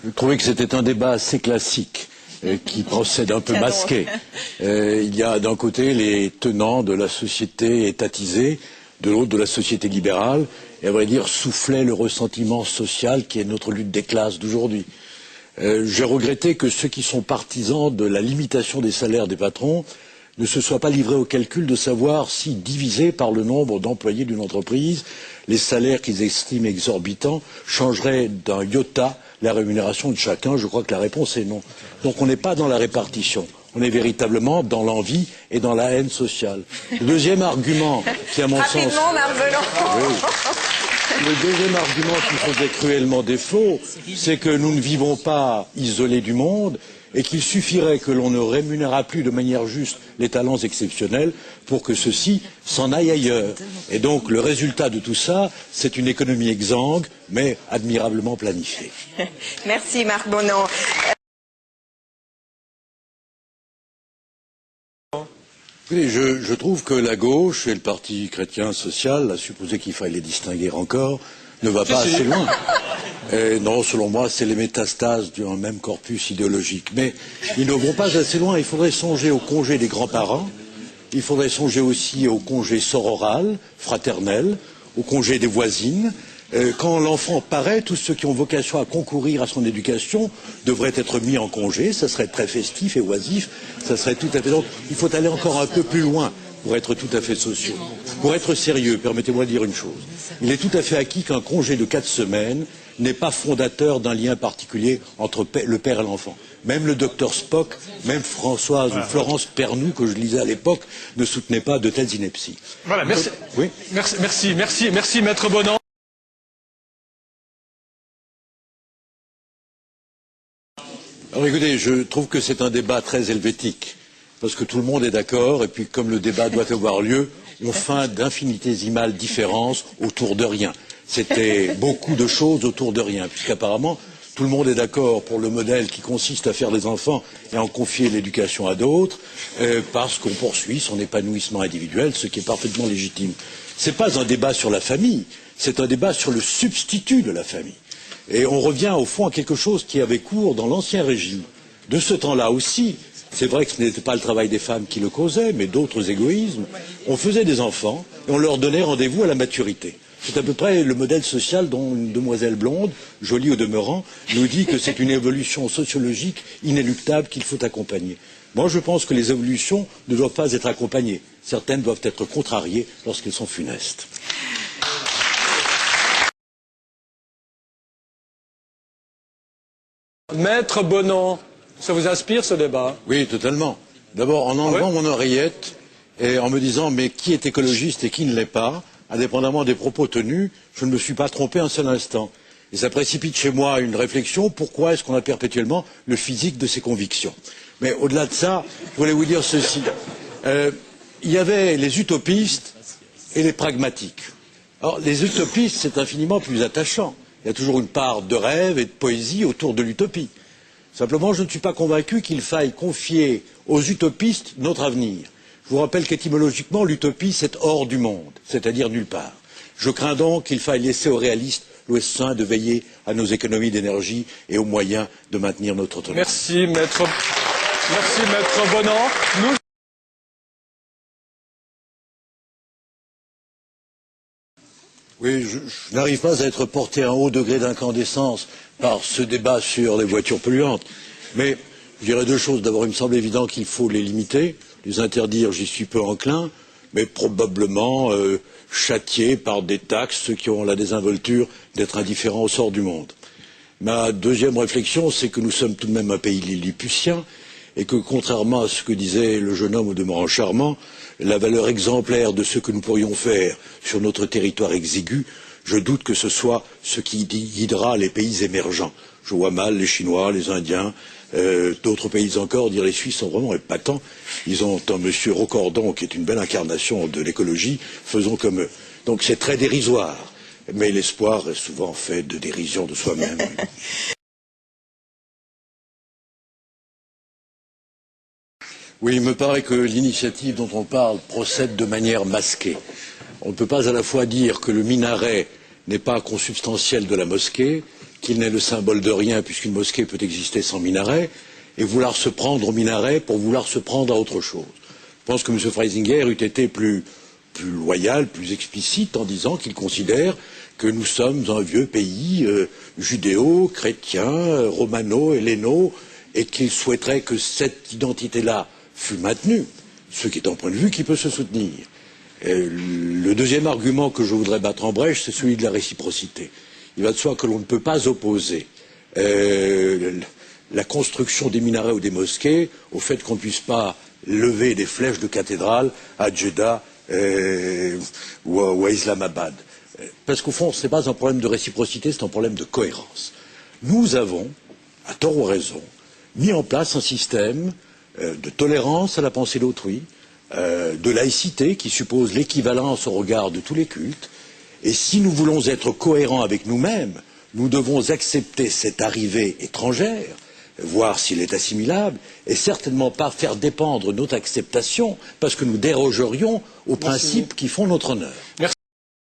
Je trouvais que c'était un débat assez classique, qui procède un peu masqué. Il y a d'un côté les tenants de la société étatisée, de l'autre de la société libérale, et à vrai dire soufflait le ressentiment social qui est notre lutte des classes d'aujourd'hui. J'ai regretté que ceux qui sont partisans de la limitation des salaires des patrons ne se soient pas livrés au calcul de savoir si, divisé par le nombre d'employés d'une entreprise, les salaires qu'ils estiment exorbitants changeraient d'un iota la rémunération de chacun. Je crois que la réponse est non. Donc on n'est pas dans la répartition. On est véritablement dans l'envie et dans la haine sociale. Le deuxième argument qui, à mon sens... Le deuxième argument qui faisait cruellement défaut, c'est que nous ne vivons pas isolés du monde et qu'il suffirait que l'on ne rémunérât plus de manière juste les talents exceptionnels pour que ceux-ci s'en aillent ailleurs. Et donc le résultat de tout ça, c'est une économie exsangue, mais admirablement planifiée. Merci Marc Bonan. Écoutez, je trouve que la gauche et le Parti chrétien social, à supposer qu'il faille les distinguer encore, ne va pas assez loin. Et non, selon moi, c'est les métastases d'un même corpus idéologique. Mais ils ne vont pas assez loin. Il faudrait songer au congé des grands-parents. Il faudrait songer aussi au congé sororal, fraternel, au congé des voisines. Quand l'enfant paraît, tous ceux qui ont vocation à concourir à son éducation devraient être mis en congé. Ça serait très festif et oisif. Ça serait tout à fait... Donc, il faut aller encore un peu plus loin pour être tout à fait sociaux. Pour être sérieux, permettez-moi de dire une chose. Il est tout à fait acquis qu'un congé de 4 semaines n'est pas fondateur d'un lien particulier entre le père et l'enfant. Même le docteur Spock, même Françoise ou Florence Pernoud, que je lisais à l'époque, ne soutenaient pas de telles inepties. Voilà, merci. Oui. Merci, Maître Bonan. Alors écoutez, je trouve que c'est un débat très helvétique, parce que tout le monde est d'accord, et puis comme le débat doit avoir lieu, on feint d'infinitésimales différences autour de rien. C'était beaucoup de choses autour de rien, puisqu'apparemment, tout le monde est d'accord pour le modèle qui consiste à faire des enfants et à en confier l'éducation à d'autres, parce qu'on poursuit son épanouissement individuel, ce qui est parfaitement légitime. Ce n'est pas un débat sur la famille, c'est un débat sur le substitut de la famille. Et on revient au fond à quelque chose qui avait cours dans l'ancien régime. De ce temps-là aussi, c'est vrai que ce n'était pas le travail des femmes qui le causait, mais d'autres égoïsmes. On faisait des enfants et on leur donnait rendez-vous à la maturité. C'est à peu près le modèle social dont une demoiselle blonde, jolie au demeurant, nous dit que c'est une évolution sociologique inéluctable qu'il faut accompagner. Moi, je pense que les évolutions ne doivent pas être accompagnées. Certaines doivent être contrariées lorsqu'elles sont funestes. Maître Bonan, ça vous inspire ce débat? Oui, totalement. D'abord, en enlevant mon oreillette et en me disant mais qui est écologiste et qui ne l'est pas, indépendamment des propos tenus, je ne me suis pas trompé un seul instant. Et ça précipite chez moi une réflexion, pourquoi est-ce qu'on a perpétuellement le physique de ses convictions? Mais au-delà de ça, je voulais vous dire ceci. Il y avait les utopistes et les pragmatiques. Alors, les utopistes, c'est infiniment plus attachant. Il y a toujours une part de rêve et de poésie autour de l'utopie. Simplement, je ne suis pas convaincu qu'il faille confier aux utopistes notre avenir. Je vous rappelle qu'étymologiquement, l'utopie, c'est hors du monde, c'est-à-dire nulle part. Je crains donc qu'il faille laisser aux réalistes le soin de veiller à nos économies d'énergie et aux moyens de maintenir notre autonomie. Merci, Maître Bonan. Oui, je n'arrive pas à être porté à un haut degré d'incandescence par ce débat sur les voitures polluantes. Mais je dirais deux choses. D'abord, il me semble évident qu'il faut les limiter, les interdire, j'y suis peu enclin, mais probablement châtier par des taxes ceux qui auront la désinvolture d'être indifférents au sort du monde. Ma deuxième réflexion, c'est que nous sommes tout de même un pays lilliputien et que, contrairement à ce que disait le jeune homme au demeurant charmant, la valeur exemplaire de ce que nous pourrions faire sur notre territoire exigu, je doute que ce soit ce qui guidera les pays émergents. Je vois mal les Chinois, les Indiens, d'autres pays encore, dire les Suisses sont vraiment épatants. Ils ont un monsieur Rocordon qui est une belle incarnation de l'écologie, faisons comme eux. Donc c'est très dérisoire, mais l'espoir est souvent fait de dérision de soi-même. Oui, il me paraît que l'initiative dont on parle procède de manière masquée. On ne peut pas à la fois dire que le minaret n'est pas consubstantiel de la mosquée, qu'il n'est le symbole de rien, puisqu'une mosquée peut exister sans minaret, et vouloir se prendre au minaret pour vouloir se prendre à autre chose. Je pense que M. Freisinger eût été plus loyal, plus explicite en disant qu'il considère que nous sommes un vieux pays judéo, chrétien, romano-helléno, et qu'il souhaiterait que cette identité-là fût maintenue, ce qui est un point de vue qui peut se soutenir. Le deuxième argument que je voudrais battre en brèche, c'est celui de la réciprocité. Il va de soi que l'on ne peut pas opposer la construction des minarets ou des mosquées au fait qu'on ne puisse pas lever des flèches de cathédrale à Jeddah ou à Islamabad. Parce qu'au fond, ce n'est pas un problème de réciprocité, c'est un problème de cohérence. Nous avons, à tort ou à raison, mis en place un système de tolérance à la pensée d'autrui, de laïcité qui suppose l'équivalence au regard de tous les cultes. Et si nous voulons être cohérents avec nous-mêmes, nous devons accepter cette arrivée étrangère, voir s'il est assimilable, et certainement pas faire dépendre notre acceptation, parce que nous dérogerions aux principes qui font notre honneur.